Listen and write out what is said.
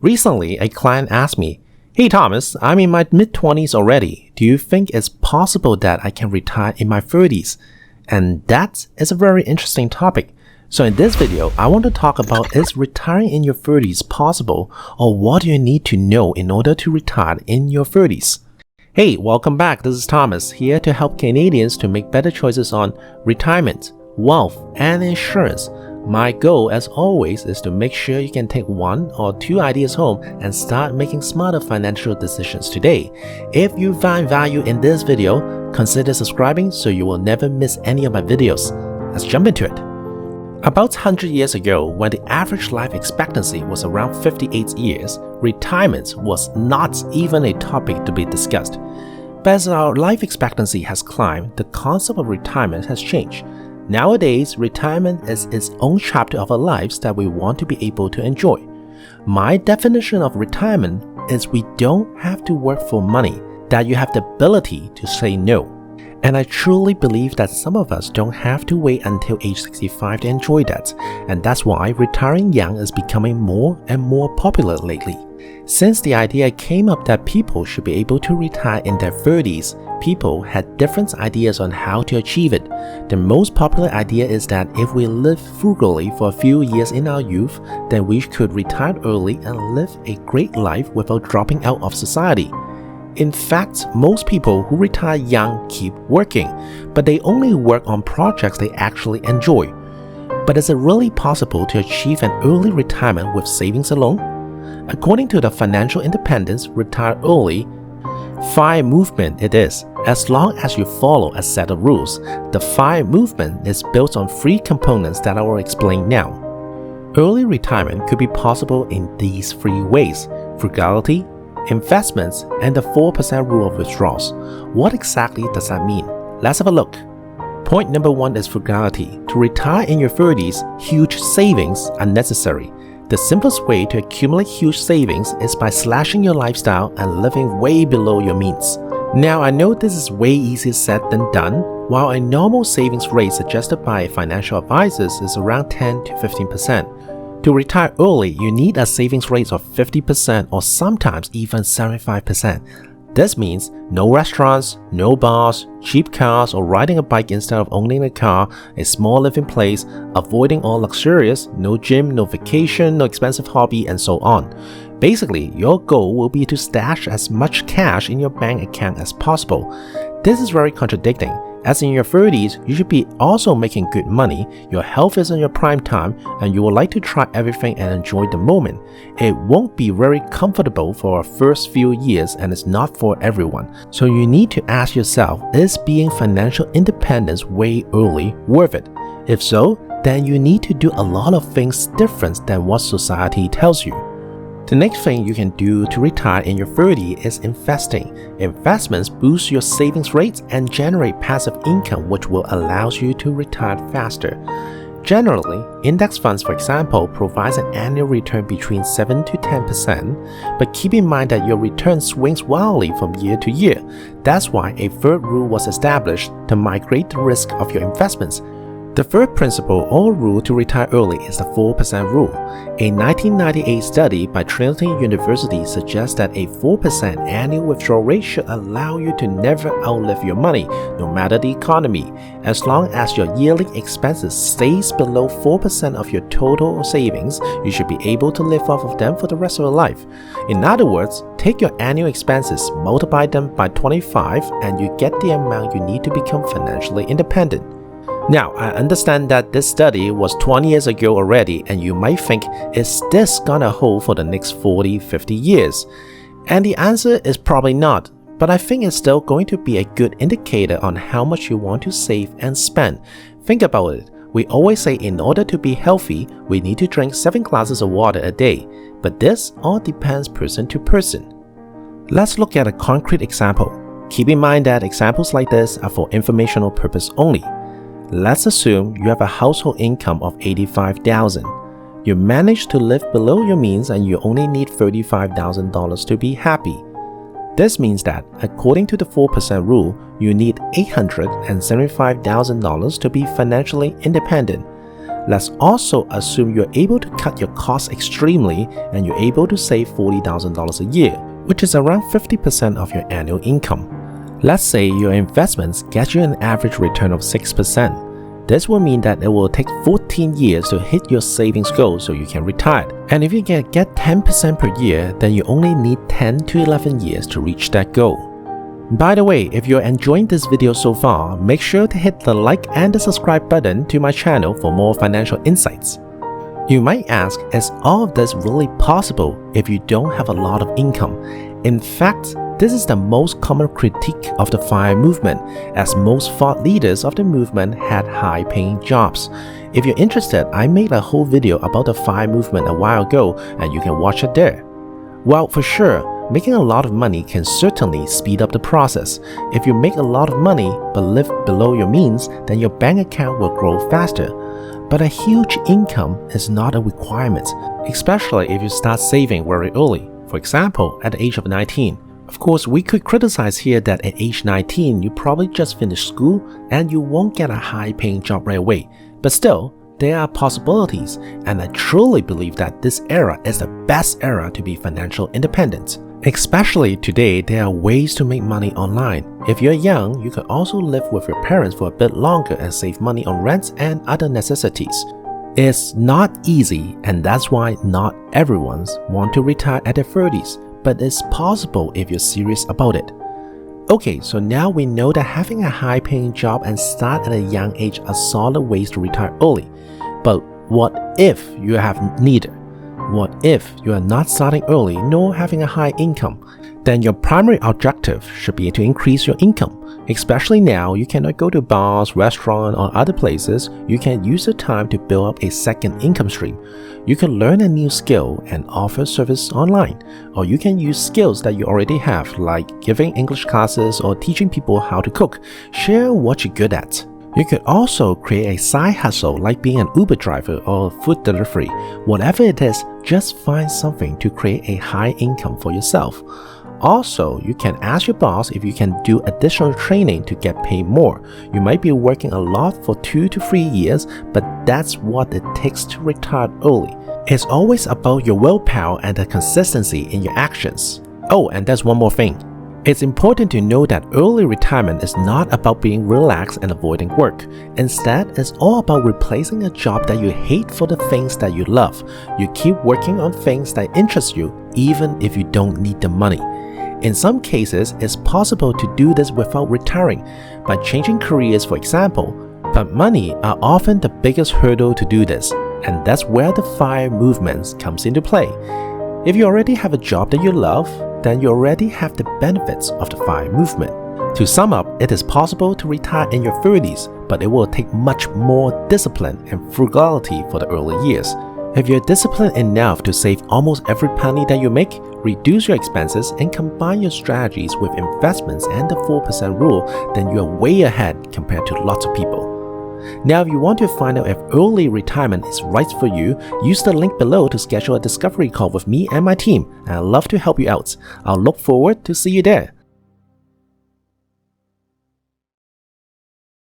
Recently, a client asked me, "Hey Thomas, I'm in my mid-20s already. Do you think it's possible that I can retire in my 30s?" And that is a very interesting topic. So in this video, I want to talk about is retiring in your 30s possible, or what do you need to know in order to retire in your 30s? Hey, welcome back. This is Thomas, here to help Canadians to make better choices on retirement, wealth, and insurance. My goal, as always, is to make sure you can take one or two ideas home and start making smarter financial decisions today. If you find value in this video, consider subscribing so you will never miss any of my videos. Let's jump into it. About 100 years ago, when the average life expectancy was around 58 years, retirement was not even a topic to be discussed. But as our life expectancy has climbed, the concept of retirement has changed. Nowadays, retirement is its own chapter of our lives that we want to be able to enjoy. My definition of retirement is we don't have to work for money, that you have the ability to say no. And I truly believe that some of us don't have to wait until age 65 to enjoy that, and that's why retiring young is becoming more and more popular lately. Since the idea came up that people should be able to retire in their 30s, people had different ideas on how to achieve it. The most popular idea is that if we live frugally for a few years in our youth, then we could retire early and live a great life without dropping out of society. In fact, most people who retire young keep working, but they only work on projects they actually enjoy. But is it really possible to achieve an early retirement with savings alone? According to the Financial Independence Retire Early FIRE movement, it is, as long as you follow a set of rules. The FIRE movement is built on three components that I will explain now. Early retirement could be possible in these three ways: frugality, investments, and the 4% rule of withdrawals. What exactly does that mean? Let's have a look. Point number one is frugality. To retire in your 30s, huge savings are necessary. The simplest way to accumulate huge savings is by slashing your lifestyle and living way below your means. Now, I know this is way easier said than done. While a normal savings rate suggested by financial advisors is around 10 to 15%. To retire early, you need a savings rate of 50% or sometimes even 75%. This means no restaurants, no bars, cheap cars, or riding a bike instead of owning a car, a small living place, avoiding all luxurious, no gym, no vacation, no expensive hobby, and so on. Basically, your goal will be to stash as much cash in your bank account as possible. This is very contradicting, as in your 30s, you should be also making good money, your health is in your prime time, and you would like to try everything and enjoy the moment. It won't be very comfortable for our first few years, and it's not for everyone. So you need to ask yourself, is being financial independent way early worth it? If so, then you need to do a lot of things different than what society tells you. The next thing you can do to retire in your 30s is investing. Investments boost your savings rates and generate passive income, which will allow you to retire faster. Generally, index funds, for example, provides an annual return between 7 to 10%, but keep in mind that your return swings wildly from year to year. That's why a third rule was established to migrate the risk of your investments. The third principle or rule to retire early is the 4% rule. A 1998 study by Trinity University suggests that a 4% annual withdrawal rate should allow you to never outlive your money, no matter the economy, as long as your yearly expenses stays below 4% of your total savings. You should be able to live off of them for the rest of your life. In other words, take your annual expenses, multiply them by 25, and you get the amount you need to become financially independent. Now, I understand that this study was 20 years ago already, and you might think, is this gonna hold for the next 40, 50 years? And the answer is probably not, but I think it's still going to be a good indicator on how much you want to save and spend. Think about it. We always say in order to be healthy, we need to drink 7 glasses of water a day, but this all depends person to person. Let's look at a concrete example. Keep in mind that examples like this are for informational purpose only. Let's assume you have a household income of $85,000. You manage to live below your means and you only need $35,000 to be happy. This means that, according to the 4% rule, you need $875,000 to be financially independent. Let's also assume you're able to cut your costs extremely and you're able to save $40,000 a year, which is around 50% of your annual income. Let's say your investments get you an average return of 6%. This will mean that it will take 14 years to hit your savings goal so you can retire. And if you can get 10% per year, then you only need 10 to 11 years to reach that goal. By the way, if you're enjoying this video so far, make sure to hit the like and the subscribe button to my channel for more financial insights. You might ask, is all of this really possible if you don't have a lot of income? In fact, this is the most common critique of the FIRE movement, as most thought leaders of the movement had high-paying jobs. If you're interested, I made a whole video about the FIRE movement a while ago, and you can watch it there. Well, for sure, making a lot of money can certainly speed up the process. If you make a lot of money but live below your means, then your bank account will grow faster. But a huge income is not a requirement, especially if you start saving very early. For example, at the age of 19. Of course, we could criticize here that at age 19, you probably just finished school and you won't get a high-paying job right away. But still, there are possibilities, and I truly believe that this era is the best era to be financial independent. Especially today, there are ways to make money online. If you're young, you can also live with your parents for a bit longer and save money on rent and other necessities. It's not easy, and that's why not everyone wants to retire at their 30s. But it's possible if you're serious about it. Okay, so now we know that having a high-paying job and start at a young age are solid ways to retire early. But what if you have neither? What if you are not starting early nor having a high income? Then your primary objective should be to increase your income. Especially now, you cannot go to bars, restaurants, or other places. You can use the time to build up a second income stream. You can learn a new skill and offer service online. Or you can use skills that you already have, like giving English classes or teaching people how to cook. Share what you're good at. You could also create a side hustle like being an Uber driver or food delivery. Whatever it is, just find something to create a high income for yourself. Also, you can ask your boss if you can do additional training to get paid more. You might be working a lot for 2 to 3 years, but that's what it takes to retire early. It's always about your willpower and the consistency in your actions. Oh, and there's one more thing. It's important to know that early retirement is not about being relaxed and avoiding work. Instead, it's all about replacing a job that you hate for the things that you love. You keep working on things that interest you, even if you don't need the money. In some cases, it's possible to do this without retiring, by changing careers, for example. But money are often the biggest hurdle to do this, and that's where the FIRE movement comes into play. If you already have a job that you love, then you already have the benefits of the FIRE movement. To sum up, it is possible to retire in your 30s, but it will take much more discipline and frugality for the early years. If you're disciplined enough to save almost every penny that you make, reduce your expenses, and combine your strategies with investments and the 4% rule, then you are way ahead compared to lots of people. Now, if you want to find out if early retirement is right for you, use the link below to schedule a discovery call with me and my team, and I'd love to help you out. I'll look forward to see you there.